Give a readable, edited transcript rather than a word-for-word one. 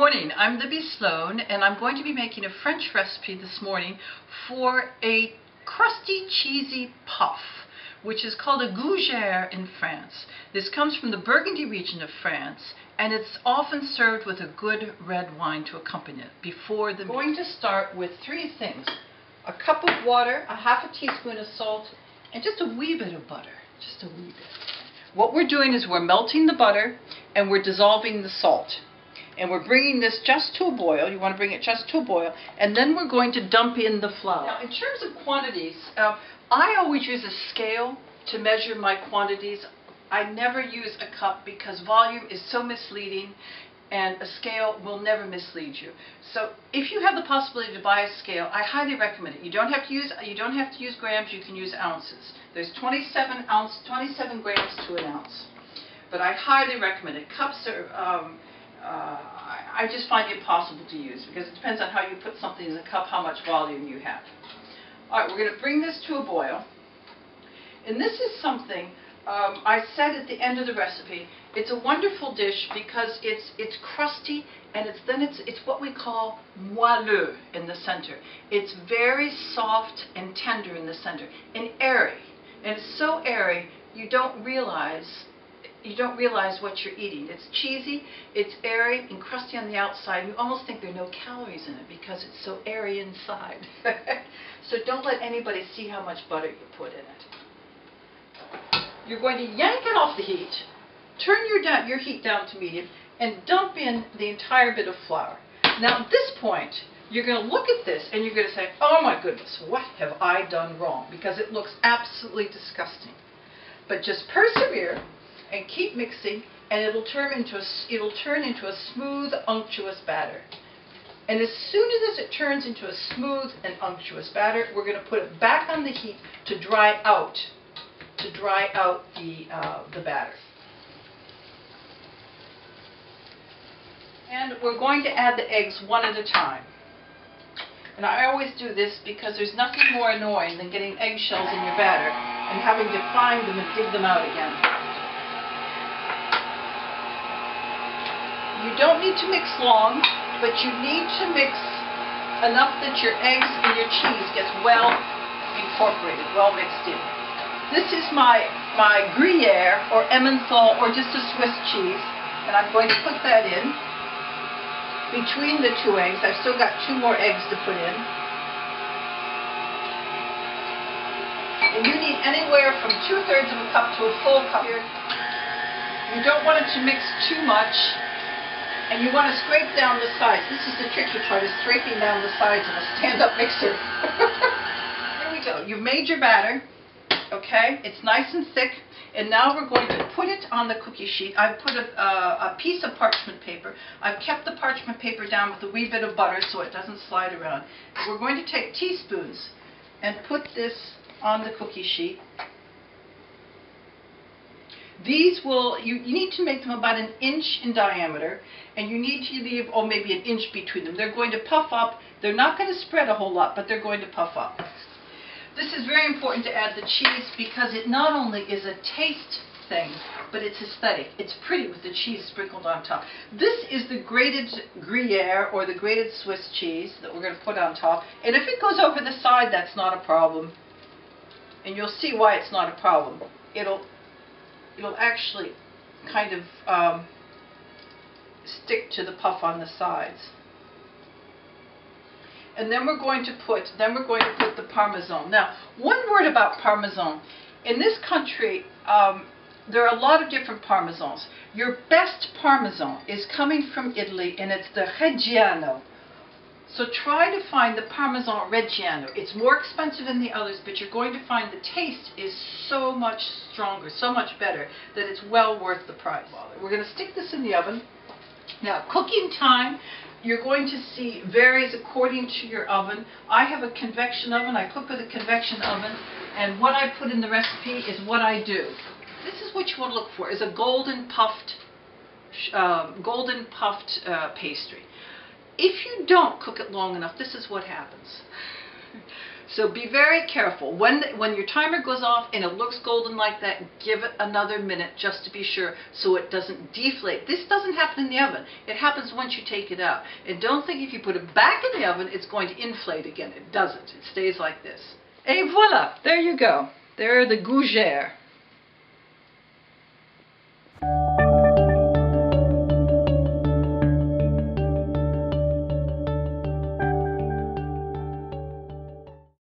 morning, I'm Libby Sloan, and I'm going to be making a French recipe this morning for a crusty, cheesy puff, which is called a Gougères in France. This comes from the Burgundy region of France, and it's often served with a good red wine to accompany it before the meal. I'm going to start with three things: a cup of water, a half a teaspoon of salt, and just a wee bit of butter, just a wee bit. What we're doing is we're melting the butter and we're dissolving the salt. And we're bringing this just to a boil. You want to bring it just to a boil. And then we're going to dump in the flour. Now, in terms of quantities, I always use a scale to measure my quantities. I never use a cup because volume is so misleading, and a scale will never mislead you. So if you have the possibility to buy a scale, I highly recommend it. You don't have to use grams, you can use ounces. There's 27 grams to an ounce. But I highly recommend it. Cups are I just find it impossible to use because it depends on how you put something in the cup, how much volume you have. All right, we're going to bring this to a boil. And this is something I said at the end of the recipe. It's a wonderful dish because it's crusty, and it's what we call moelleux in the center. It's very soft and tender in the center and airy. And it's so airy you don't realize what you're eating. It's cheesy, it's airy and crusty on the outside. You almost think there are no calories in it because it's so airy inside. So don't let anybody see how much butter you put in it. You're going to yank it off the heat, turn your heat down to medium, and dump in the entire bit of flour. Now at this point, you're going to look at this and you're going to say, oh my goodness, what have I done wrong? Because it looks absolutely disgusting. But just persevere and keep mixing, and it'll turn into a smooth, unctuous batter. And as soon as it turns into a smooth and unctuous batter, we're going to put it back on the heat to dry out the batter. And we're going to add the eggs one at a time. And I always do this because there's nothing more annoying than getting eggshells in your batter and having to find them and dig them out again. You don't need to mix long, but you need to mix enough that your eggs and your cheese gets well incorporated, well mixed in. This is my Gruyere or Emmental or just a Swiss cheese, and I'm going to put that in between the two eggs. I've still got 2 more eggs to put in. And you need anywhere from 2/3 of a cup to a full cup here. You don't want it to mix too much. And you want to scrape down the sides. This is the tricky part, is scraping down the sides of a stand-up mixer. Here we go. You've made your batter. Okay? It's nice and thick. And now we're going to put it on the cookie sheet. I've put a piece of parchment paper. I've kept the parchment paper down with a wee bit of butter so it doesn't slide around. We're going to take teaspoons and put this on the cookie sheet. These you need to make them about 1 inch in diameter, and you need to leave, maybe 1 inch between them. They're going to puff up. They're not going to spread a whole lot, but they're going to puff up. This is very important to add the cheese because it not only is a taste thing, but it's aesthetic. It's pretty with the cheese sprinkled on top. This is the grated Gruyere or the grated Swiss cheese that we're going to put on top. And if it goes over the side, that's not a problem. And you'll see why it's not a problem. It'll actually kind of stick to the puff on the sides. And then we're going to put the Parmesan. Now, one word about Parmesan. In this country, there are a lot of different Parmesans. Your best Parmesan is coming from Italy, and it's the Reggiano. So try to find the Parmesan Reggiano. It's more expensive than the others, but you're going to find the taste is so much stronger, so much better, that it's well worth the price. We're going to stick this in the oven. Now, cooking time, you're going to see varies according to your oven. I have a convection oven. I cook with a convection oven, and what I put in the recipe is what I do. This is what you want to look for, is a golden puffed pastry. If you don't cook it long enough, this is what happens. So be very careful. When your timer goes off and it looks golden like that, give it another minute just to be sure so it doesn't deflate. This doesn't happen in the oven. It happens once you take it out. And don't think if you put it back in the oven, it's going to inflate again. It doesn't. It stays like this. Et voila! There you go. There are the Gougères.